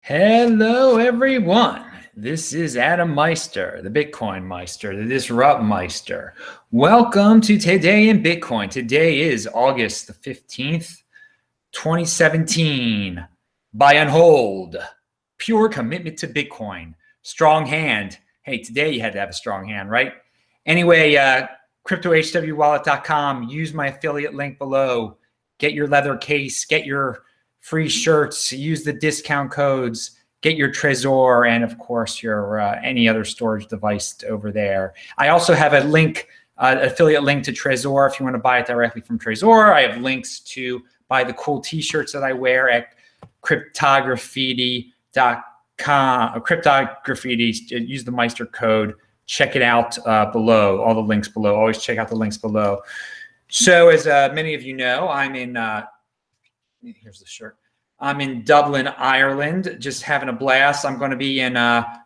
Hello, everyone. This is Adam Meister, the Bitcoin Meister, the Disrupt Meister. Welcome to Today in Bitcoin. Today is August the 15th, 2017. Buy and hold. Pure commitment to Bitcoin. Strong hand. Hey, today you had to have a strong hand, right? Anyway, cryptohwwallet.com. Use my affiliate link below. Get your leather case. Get your free shirts, use the discount codes, get your Trezor, and of course your any other storage device over there. I also have a link, affiliate link to Trezor if you want to buy it directly from Trezor. I have links to buy the cool t-shirts that I wear at cryptograffiti.com, cryptograffiti. Use the Meister code. Check it out below, all the links below. Always check out the links below. So as many of you know, I'm in here's the shirt. I'm in Dublin, Ireland, just having a blast. I'm going to be in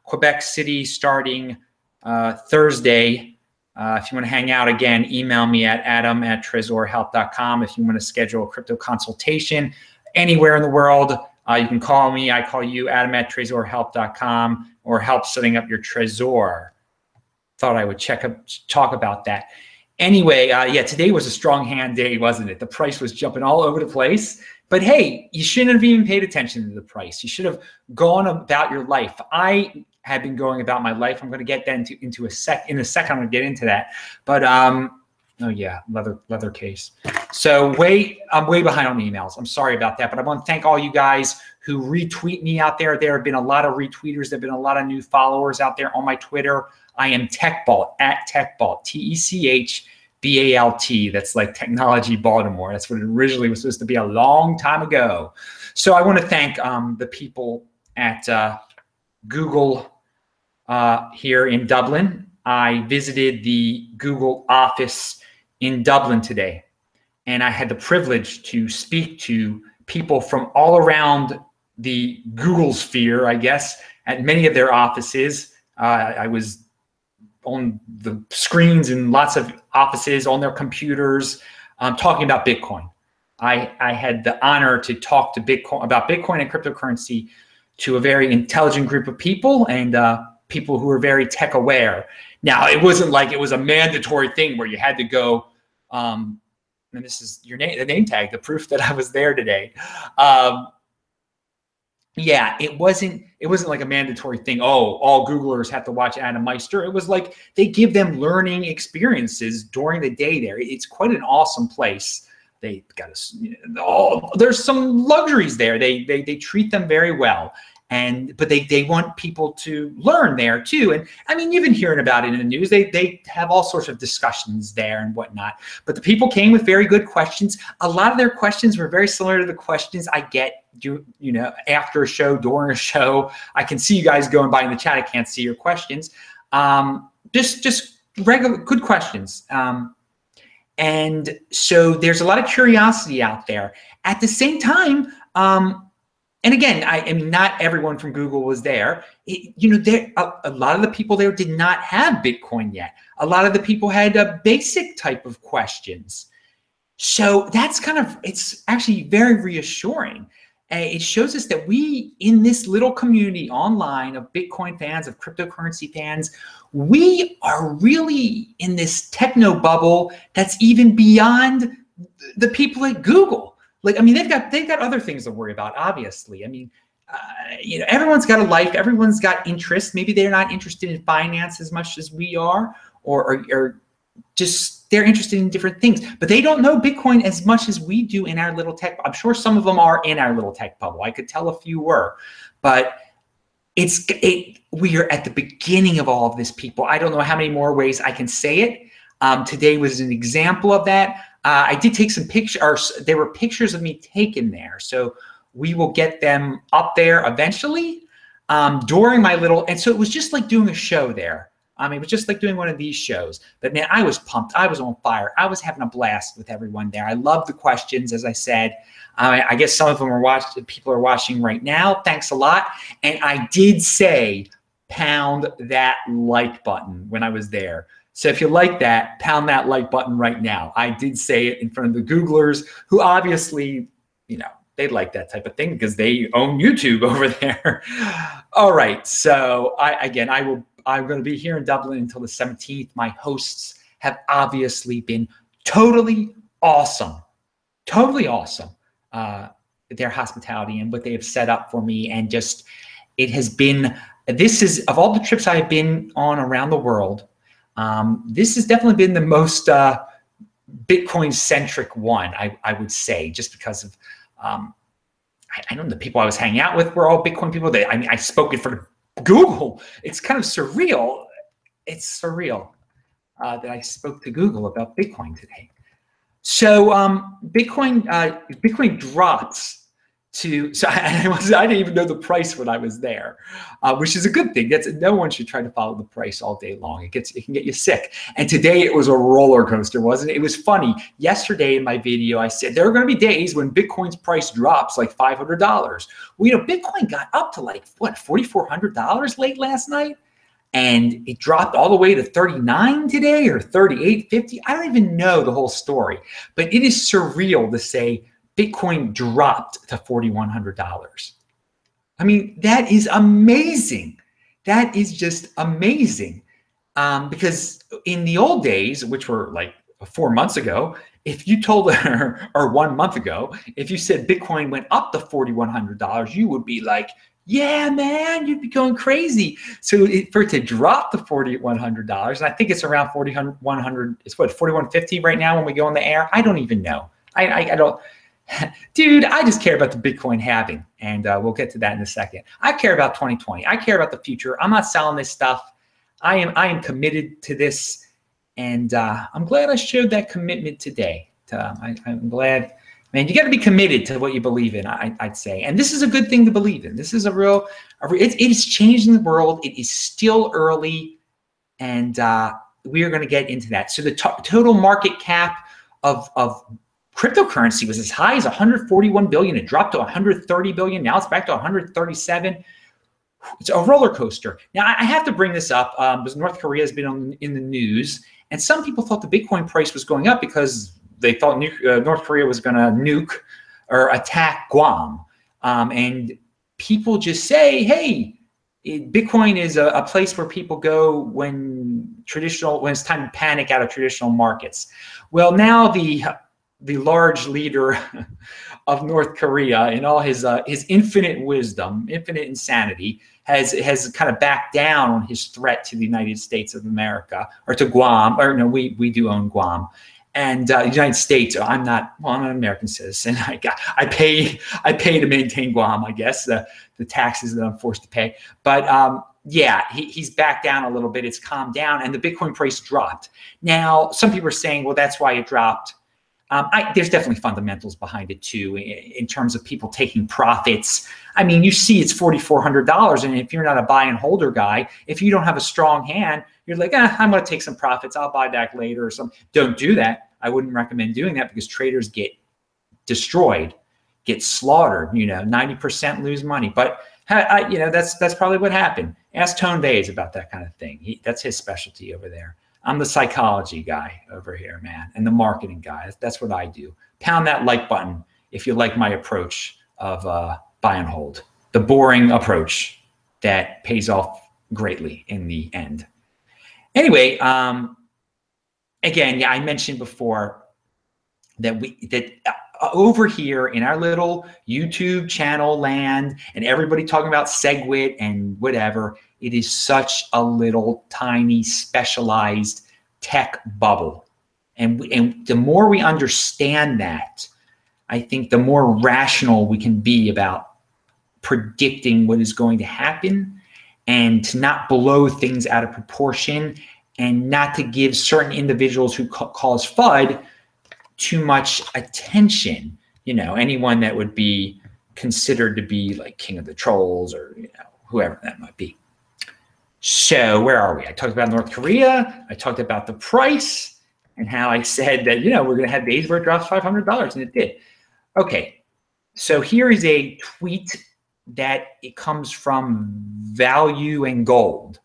Quebec City starting Thursday. If you want to hang out again, email me at adam@trezorhelp.com. If you want to schedule a crypto consultation anywhere in the world, you can call me. I call you, adam@trezorhelp.com, or help setting up your Trezor. Thought I would talk about that. Anyway, yeah, today was a strong hand day, wasn't it? The price was jumping all over the place. But hey, you shouldn't have even paid attention to the price. You should have gone about your life. I have been going about my life. I'm going to get that in a second. I'm going to get into that. But oh yeah, leather case. So I'm way behind on emails. I'm sorry about that. But I want to thank all you guys who retweet me out there. There have been a lot of retweeters. There have been a lot of new followers out there on my Twitter. I am TechBalt, @TechBalt, TechBalt. That's like Technology Baltimore. That's what it originally was supposed to be a long time ago. So I want to thank the people at Google here in Dublin. I visited the Google office in Dublin today, and I had the privilege to speak to people from all around the Google sphere, I guess, at many of their offices. I was on the screens in lots of offices, on their computers, talking about Bitcoin. I had the honor to talk to about Bitcoin and cryptocurrency to a very intelligent group of people, and people who are very tech aware. Now, it wasn't like it was a mandatory thing where you had to go, and this is your name, the name tag, the proof that I was there today. Yeah, it wasn't like a mandatory thing. Oh, all Googlers have to watch Adam Meister. It was like they give them learning experiences during the day there. It's quite an awesome place. They got there's some luxuries there. They treat them very well. But they want people to learn there too. And I mean, you've been hearing about it in the news. They have all sorts of discussions there and whatnot. But the people came with very good questions. A lot of their questions were very similar to the questions I get, you know, after a show, during a show. I can see you guys going by in the chat. I can't see your questions. Just regular good questions. And so there's a lot of curiosity out there. At the same time, and again, I mean, not everyone from Google was there. You know, a lot of the people there did not have Bitcoin yet. A lot of the people had a basic type of questions. So that's it's actually very reassuring. It shows us that we, in this little community online of Bitcoin fans, of cryptocurrency fans, we are really in this techno bubble that's even beyond the people at Google. Like, I mean, they've got other things to worry about, obviously. I mean, you know, everyone's got a life, everyone's got interests. Maybe they're not interested in finance as much as we are, or just they're interested in different things. But they don't know Bitcoin as much as we do in our little tech. I'm sure some of them are in our little tech bubble. I could tell a few were, but we are at the beginning of all of this, people. I don't know how many more ways I can say it. Today was an example of that. I did take some pictures. There were pictures of me taken there, so we will get them up there eventually. During my little, and so it was just like doing a show there. It was just like doing one of these shows. But man, I was pumped. I was on fire. I was having a blast with everyone there. I love the questions, as I said. I guess some of them are people are watching right now. Thanks a lot. And I did say, pound that like button when I was there. So if you like that, pound that like button right now. I did say it in front of the Googlers, who obviously, you know, They like that type of thing because they own YouTube over there. All right. So I'm going to be here in Dublin until the 17th. My hosts have obviously been totally awesome. Totally awesome. Their hospitality and what they have set up for me. And just, it has been, this is, of all the trips I've been on around the world, this has definitely been the most Bitcoin centric one, I would say, just because of, I don't know, the people I was hanging out with were all Bitcoin people. I spoke in front of Google. It's kind of surreal. It's surreal that I spoke to Google about Bitcoin today. So Bitcoin dropped to, so I didn't even know the price when I was there, which is a good thing. No one should try to follow the price all day long. It can get you sick. And today it was a roller coaster, wasn't it? It was funny. Yesterday in my video, I said there are going to be days when Bitcoin's price drops like $500. Well, Bitcoin got up to like what, $4,400 late last night, and it dropped all the way to 39 today or 38.50. I don't even know the whole story, but it is surreal to say Bitcoin dropped to $4,100. I mean, that is amazing. That is just amazing. Because in the old days, which were like 4 months ago, if you told her, or 1 month ago, if you said Bitcoin went up to $4,100, you would be like, yeah, man, you'd be going crazy. So for it to drop to $4,100, and I think it's around $4,100, it's what, $4,150 right now when we go on the air? I don't even know. I don't. Dude, I just care about the Bitcoin halving, and we'll get to that in a second. I care about 2020. I care about the future. I'm not selling this stuff. I am committed to this, and I'm glad I showed that commitment today. I'm glad, man. You got to be committed to what you believe in. I'd say, and this is a good thing to believe in. This is it is changing the world. It is still early, and we are going to get into that. So the total market cap of cryptocurrency was as high as 141 billion. It dropped to 130 billion. Now it's back to 137. It's a roller coaster. Now I have to bring this up because North Korea has been in the news, and some people thought the Bitcoin price was going up because they thought North Korea was going to nuke or attack Guam. And people just say, hey, Bitcoin is a place where people go when it's time to panic out of traditional markets. Well, now the large leader of North Korea, in all his infinite wisdom, infinite insanity, has kind of backed down on his threat to the United States of America, or to Guam, or no, we do own Guam, and the United States. I'm an American citizen. I pay to maintain Guam, I guess, the taxes that I'm forced to pay. But yeah, he's backed down a little bit. It's calmed down, and the Bitcoin price dropped. Now, some people are saying, well, that's why it dropped. There's definitely fundamentals behind it too, in terms of people taking profits. I mean, you see it's $4,400, and if you're not a buy and holder guy, if you don't have a strong hand, you're like, I'm going to take some profits. I'll buy back later or something. Don't do that. I wouldn't recommend doing that because traders get destroyed, get slaughtered. 90% lose money. But that's probably what happened. Ask Tone Vays about that kind of thing. That's his specialty over there. I'm the psychology guy over here, man, and the marketing guy. That's what I do. Pound that like button if you like my approach of buy and hold, the boring approach that pays off greatly in the end. Anyway, again, yeah, I mentioned before that over here in our little YouTube channel land, and everybody talking about SegWit and whatever, it is such a little tiny specialized tech bubble. And the more we understand that, I think the more rational we can be about predicting what is going to happen, and to not blow things out of proportion, and not to give certain individuals who cause FUD too much attention. Anyone that would be considered to be like king of the trolls, or whoever that might be. So where are we? I talked about North Korea. I talked about the price and how I said that we're going to have days where it drops $500, and it did. Okay, so here is a tweet that it comes from Value and Gold.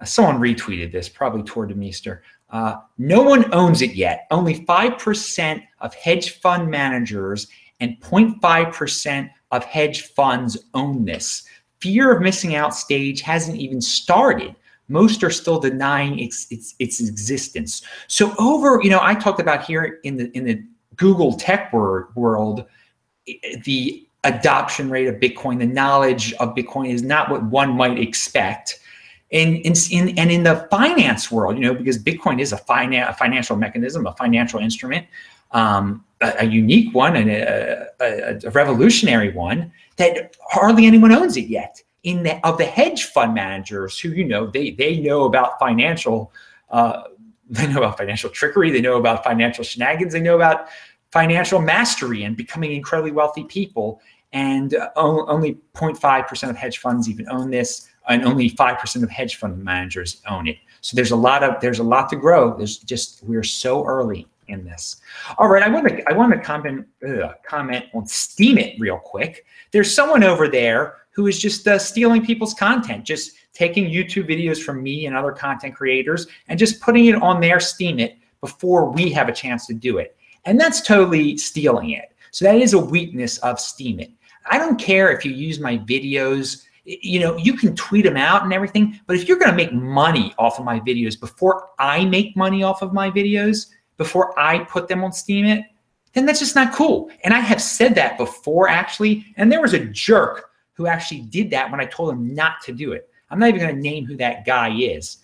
Someone retweeted this, probably toward Demeester. No one owns it yet. Only 5% of hedge fund managers and 0.5% of hedge funds own this. Fear of missing out stage hasn't even started. Most are still denying its existence. So over, I talked about here in the Google tech world, the adoption rate of Bitcoin, the knowledge of Bitcoin is not what one might expect. And in the finance world, because Bitcoin is a financial mechanism, a financial instrument, a unique one and a revolutionary one that hardly anyone owns it yet. Of the hedge fund managers who, they know about financial, trickery, they know about financial shenanigans, they know about financial mastery and becoming incredibly wealthy people. And only 0.5% of hedge funds even own this, and only 5% of hedge fund managers own it. So there's a lot to grow. We're so early in this. All right, I want to comment on Steemit real quick. There's someone over there who is just stealing people's content, just taking YouTube videos from me and other content creators and just putting it on their Steemit before we have a chance to do it. And that's totally stealing it. So that is a weakness of Steemit. I don't care if you use my videos, you can tweet them out and everything, but if you're going to make money off of my videos before I make money off of my videos, before I put them on Steemit, then that's just not cool. And I have said that before, actually, and there was a jerk who actually did that when I told him not to do it. I'm not even going to name who that guy is.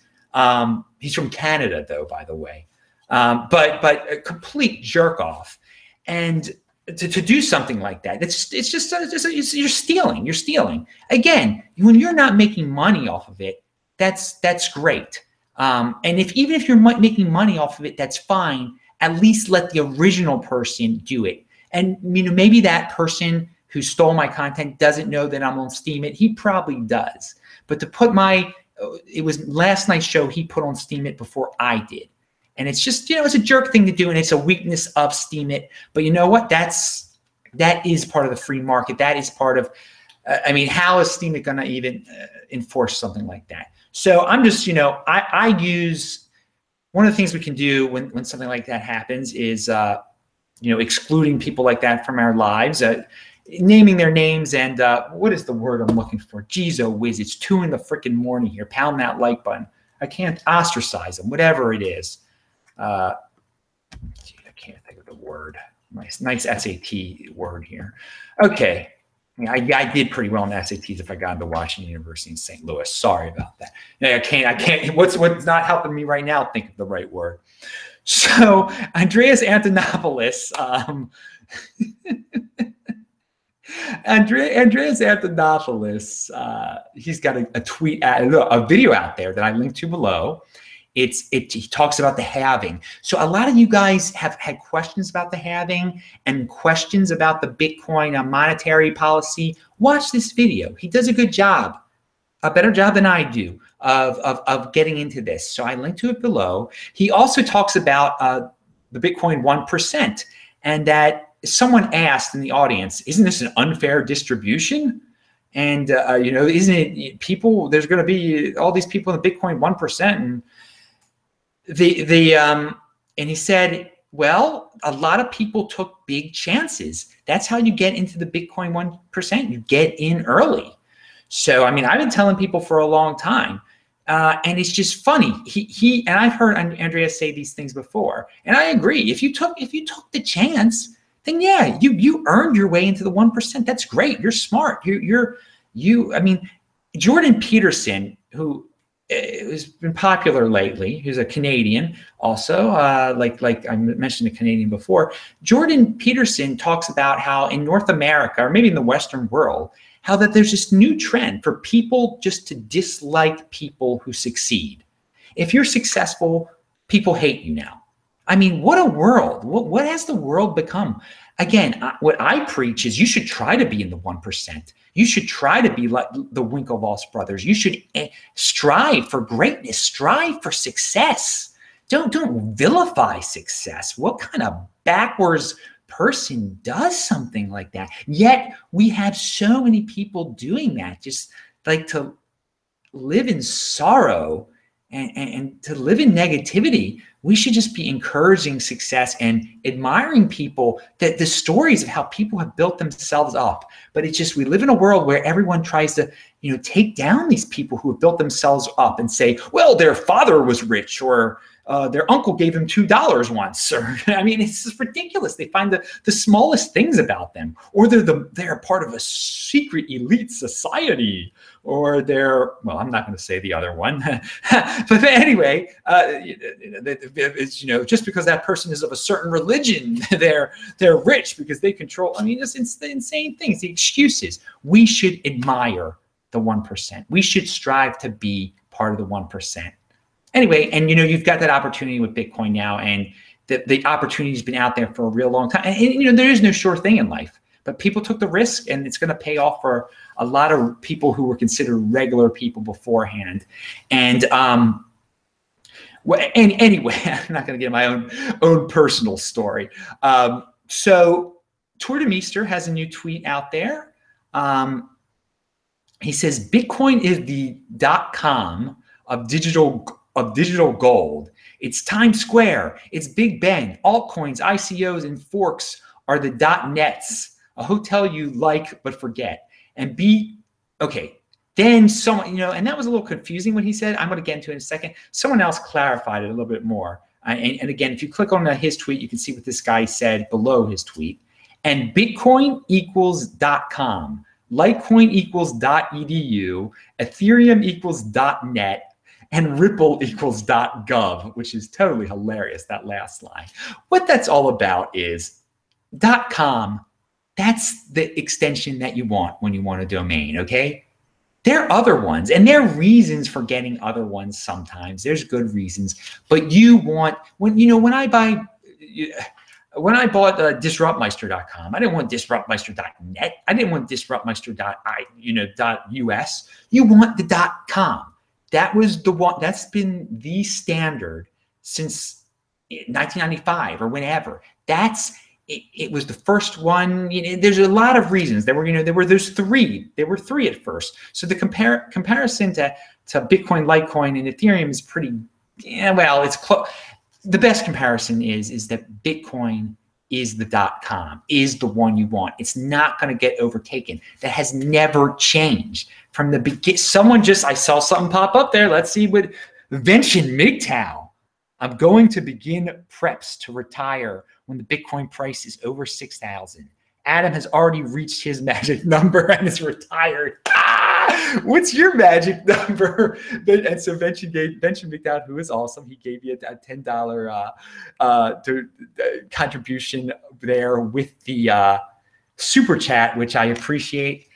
He's from Canada, though, by the way. But a complete jerk off. And to do something like that, you're stealing. You're stealing. Again, when you're not making money off of it, that's great. And even if you're making money off of it, that's fine. At least let the original person do it. And maybe that person who stole my content doesn't know that I'm on Steemit. He probably does. But to put it was last night's show he put on Steemit before I did. And it's just, it's a jerk thing to do, and it's a weakness of Steemit. But you know what? That is part of the free market. That is part of, how is Steemit going to even enforce something like that? So I'm just, I use, one of the things we can do when something like that happens is, excluding people like that from our lives, naming their names, and what is the word I'm looking for? Geez, oh whiz, it's 2 in the freaking morning here. Pound that like button. I can't ostracize them, whatever it is. I can't think of the word. Nice SAT word here. Okay. I did pretty well in SATs if I got into Washington University in St. Louis. Sorry about that. I can't, what's not helping me right now think of the right word. So Andreas Antonopoulos, Andreas Antonopoulos, he's got a video out there that I linked to below. He talks about the halving. So a lot of you guys have had questions about the halving and questions about the Bitcoin monetary policy. Watch this video. He does a good job, a better job than I do of getting into this. So I linked to it below. He also talks about the Bitcoin 1%, and that someone asked in the audience, isn't this an unfair distribution? And, isn't it people, there's going to be all these people in the Bitcoin 1%, and and he said, well, a lot of people took big chances. That's how you get into the Bitcoin 1%. You get in early. So, I've been telling people for a long time, and it's just funny. And I've heard Andreas say these things before, and I agree. If you took the chance, then yeah, you earned your way into the 1%. That's great. You're smart. Jordan Peterson, who has been popular lately. He's a Canadian also, like I mentioned a Canadian before. Jordan Peterson talks about how in North America, or maybe in the Western world, how that there's this new trend for people just to dislike people who succeed. If you're successful, people hate you now. What a world. What has the world become? Again, what I preach is you should try to be in the 1%. You should try to be like the Winklevoss brothers. You should strive for greatness, strive for success. Don't vilify success. What kind of backwards person does something like that? Yet we have so many people doing that, just like to live in sorrow And to live in negativity, we should just be encouraging success and admiring people, that the stories of how people have built themselves up. But it's just, we live in a world where everyone tries to, take down these people who have built themselves up and say, well, their father was rich, or their uncle gave him $2 once. Or, I mean, it's just ridiculous. They find the smallest things about them, or they're part of a secret elite society, or well, I'm not going to say the other one, but anyway, it's, just because that person is of a certain religion, they're rich because they control. I mean, it's the insane things, the excuses. We should admire the 1%. We should strive to be part of the 1%. Anyway, and you've got that opportunity with Bitcoin now, and the opportunity's been out there for a real long time. And there is no sure thing in life, but people took the risk, and it's going to pay off for a lot of people who were considered regular people beforehand. And anyway, I'm not going to get my own personal story. So Tour de Meester has a new tweet out there. He says, Bitcoin is the .com of digital gold. It's Times Square. It's Big Ben. Altcoins, ICOs, and forks are the .nets, a hotel you like but forget. And okay. Then someone, and that was a little confusing what he said. I'm going to get into it in a second. Someone else clarified it a little bit more. And again, if you click on his tweet, you can see what this guy said below his tweet. And Bitcoin equals .com. Litecoin equals .edu. Ethereum equals .net. And Ripple equals .gov, which is totally hilarious, that last line. What that's all about is .com, that's the extension that you want when you want a domain, okay? There are other ones, and there are reasons for getting other ones sometimes. There's good reasons, but you want, when I bought disruptmeister.com, I didn't want disruptmeister.net. I didn't want disruptmeister.us. You want the .com. That was the one. That's been the standard since 1995 or whenever. It was the first one. There's a lot of reasons. There's three. There were three at first. So the comparison to Bitcoin, Litecoin, and Ethereum is pretty. Well, it's close. The best comparison is that Bitcoin is the .com, is the one you want. It's not going to get overtaken. That has never changed from the beginning. I saw something pop up there. Let's see what mentioned Midtown. I'm going to begin preps to retire when the Bitcoin price is over 6,000. Adam has already reached his magic number and is retired. What's your magic number? And so Venture McDowd, who is awesome, he gave you a $10 contribution there with the super chat, which I appreciate.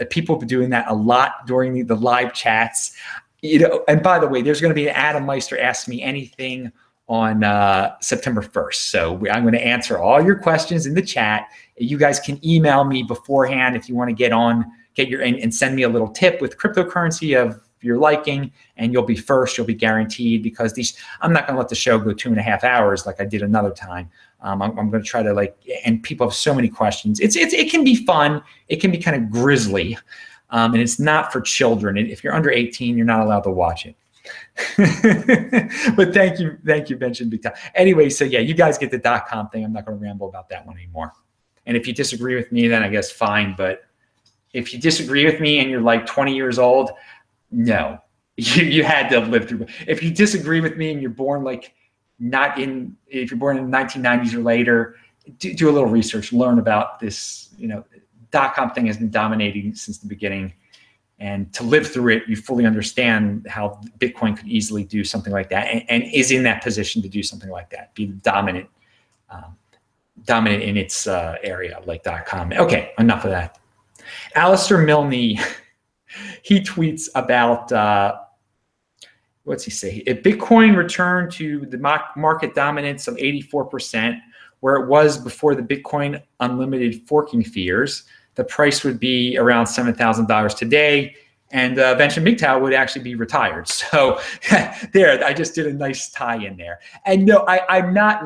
People have been doing that a lot during the live chats. And by the way, there's going to be an Adam Meister Ask Me Anything on September 1st. So I'm going to answer all your questions in the chat. You guys can email me beforehand if you want to get and send me a little tip with cryptocurrency of your liking, and you'll be first. You'll be guaranteed, because I'm not going to let the show go 2.5 hours like I did another time. I'm going to try to and people have so many questions. It can be fun. It can be kind of grisly, and it's not for children. And if you're under 18, you're not allowed to watch it. But thank you, Benjamin Big Time. Anyway, so yeah, you guys get the .com thing. I'm not going to ramble about that one anymore. And if you disagree with me, then I guess fine. But if you disagree with me and you're like 20 years old, no, you had to have lived through. If you disagree with me and you're born if you're born in the 1990s or later, do a little research, learn about this. .com thing has been dominating since the beginning. And to live through it, you fully understand how Bitcoin could easily do something like that, and is in that position to do something like that, be dominant in its area like .com. Okay, enough of that. Alistair Milne, he tweets about, what's he say? If Bitcoin returned to the market dominance of 84%, where it was before the Bitcoin unlimited forking fears, the price would be around $7,000 today, and Venture MGTOW would actually be retired. So there, I just did a nice tie in there. And no, I'm not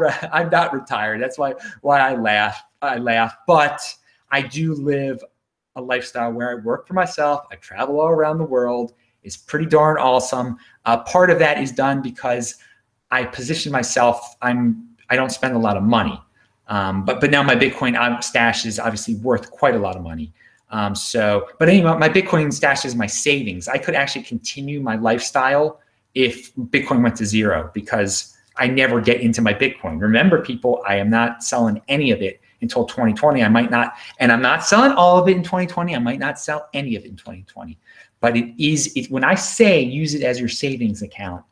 retired. That's why I laugh. But I do live a lifestyle where I work for myself. I travel all around the world, is pretty darn awesome. Part of that is done because I position myself, I don't spend a lot of money. But now my Bitcoin stash is obviously worth quite a lot of money. But anyway, my Bitcoin stash is my savings. I could actually continue my lifestyle if Bitcoin went to zero, because I never get into my Bitcoin. Remember, people, I am not selling any of it until 2020. I might not, and I'm not selling all of it in 2020. I might not sell any of it in 2020. But when I say use it as your savings account,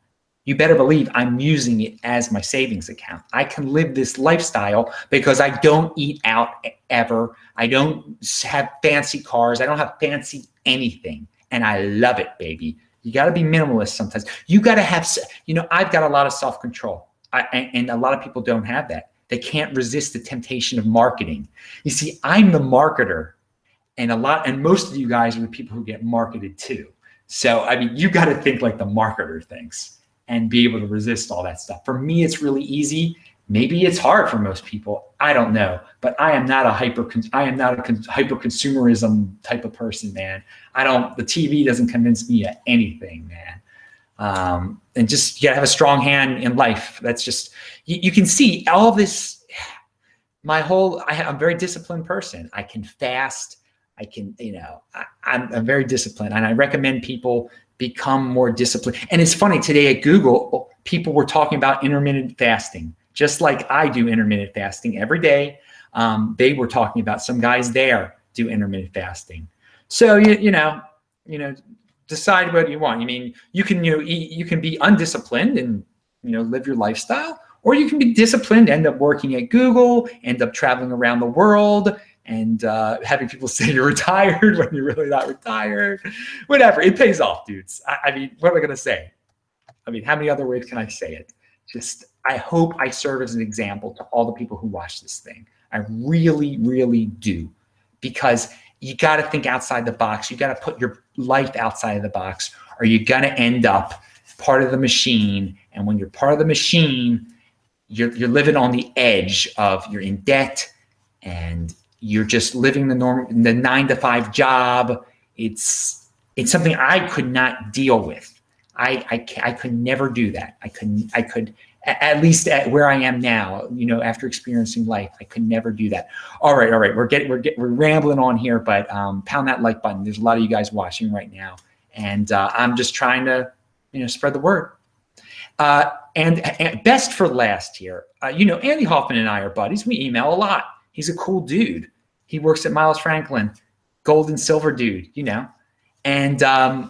you better believe I'm using it as my savings account. I can live this lifestyle because I don't eat out ever. I don't have fancy cars. I don't have fancy anything. And I love it, baby. You got to be minimalist sometimes. You got to have, I've got a lot of self-control. And a lot of people don't have that. They can't resist the temptation of marketing. You see, I'm the marketer, and most of you guys are the people who get marketed to. So, I mean, you got to think like the marketer thinks and be able to resist all that stuff. For me, it's really easy. Maybe it's hard for most people. I don't know, but I am not a hyper consumerism type of person, man. The TV doesn't convince me of anything, man. And just, you gotta have a strong hand in life. That's just, you can see all this, I'm a very disciplined person. I can fast. I can, I'm very disciplined, and I recommend people become more disciplined. And it's funny, today at Google, people were talking about intermittent fasting, just like I do intermittent fasting every day. They were talking about, some guys there do intermittent fasting. So, decide what you want. I mean, you can, you can be undisciplined and, live your lifestyle, or you can be disciplined, end up working at Google, end up traveling around the world, and having people say you're retired when you're really not retired. Whatever, it pays off, dudes. I mean, what am I gonna say? I mean, how many other ways can I say it? Just, I hope I serve as an example to all the people who watch this thing. I really, really do, because you got to think outside the box. You got to put your life outside of the box, or you're going to end up part of the machine. And when you're part of the machine, you're living on the edge of, you're in debt, and you're just living the 9-to-5 job. It's something I could not deal with. I could never do that. I could, at least at where I am now, after experiencing life, I could never do that. All right. We're rambling on here, but pound that like button. There's a lot of you guys watching right now, and I'm just trying to, spread the word. And best for last here, Andy Hoffman and I are buddies. We email a lot. He's a cool dude. He works at Miles Franklin, gold and silver dude, and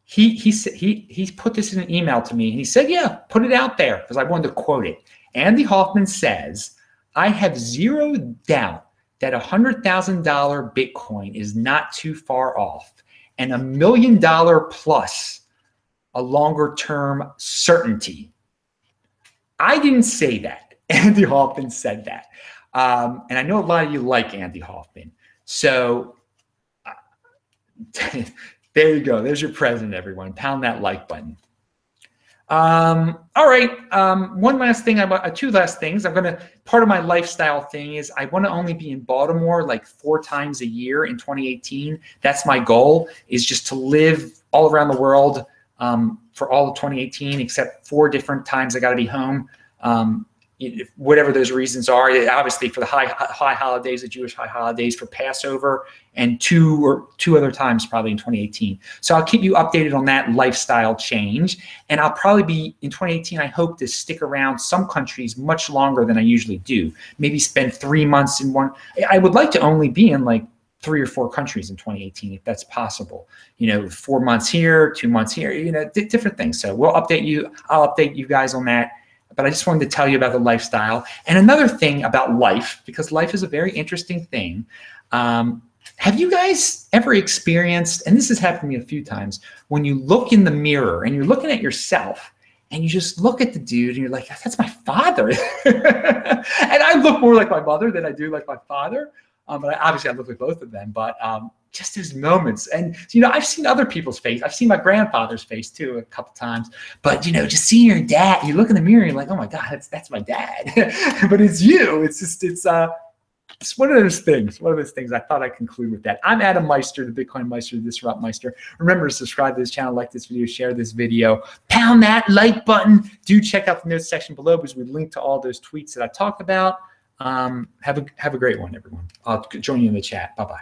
he put this in an email to me, and he said, yeah, put it out there, because I wanted to quote it. Andy Hoffman says, I have zero doubt that $100,000 Bitcoin is not too far off, and $1 million plus a longer term certainty. I didn't say that. Andy Hoffman said that. And I know a lot of you like Andy Hoffman. So there you go. There's your present, everyone. Pound that like button. All right. One last thing. Two last things. Part of my lifestyle thing is I want to only be in Baltimore like 4 times a year in 2018. That's my goal, is just to live all around the world for all of 2018, except 4 different times I got to be home. Whatever those reasons are, obviously for the high holidays, the Jewish high holidays, for Passover, and two other times probably in 2018. So I'll keep you updated on that lifestyle change. And I'll probably be, in 2018, I hope to stick around some countries much longer than I usually do. Maybe spend 3 months in one. I would like to only be in like 3 or 4 countries in 2018, if that's possible. 4 months here, 2 months here, different things. So we'll update you. I'll update you guys on that. But I just wanted to tell you about the lifestyle. And another thing about life, because life is a very interesting thing. Have you guys ever experienced, and this has happened to me a few times, when you look in the mirror and you're looking at yourself and you just look at the dude and you're like, that's my father. And I look more like my mother than I do like my father. But obviously I look like both of them. But just those moments. And, I've seen other people's face. I've seen my grandfather's face too a couple times. But, just seeing your dad, you look in the mirror and you're like, oh my God, that's my dad. But it's you. It's just, It's one of those things. One of those things. I thought I'd conclude with that. I'm Adam Meister, the Bitcoin Meister, the Disrupt Meister. Remember to subscribe to this channel, like this video, share this video, pound that like button. Do check out the notes section below because we link to all those tweets that I talked about. Have a great one, everyone. I'll join you in the chat. Bye-bye.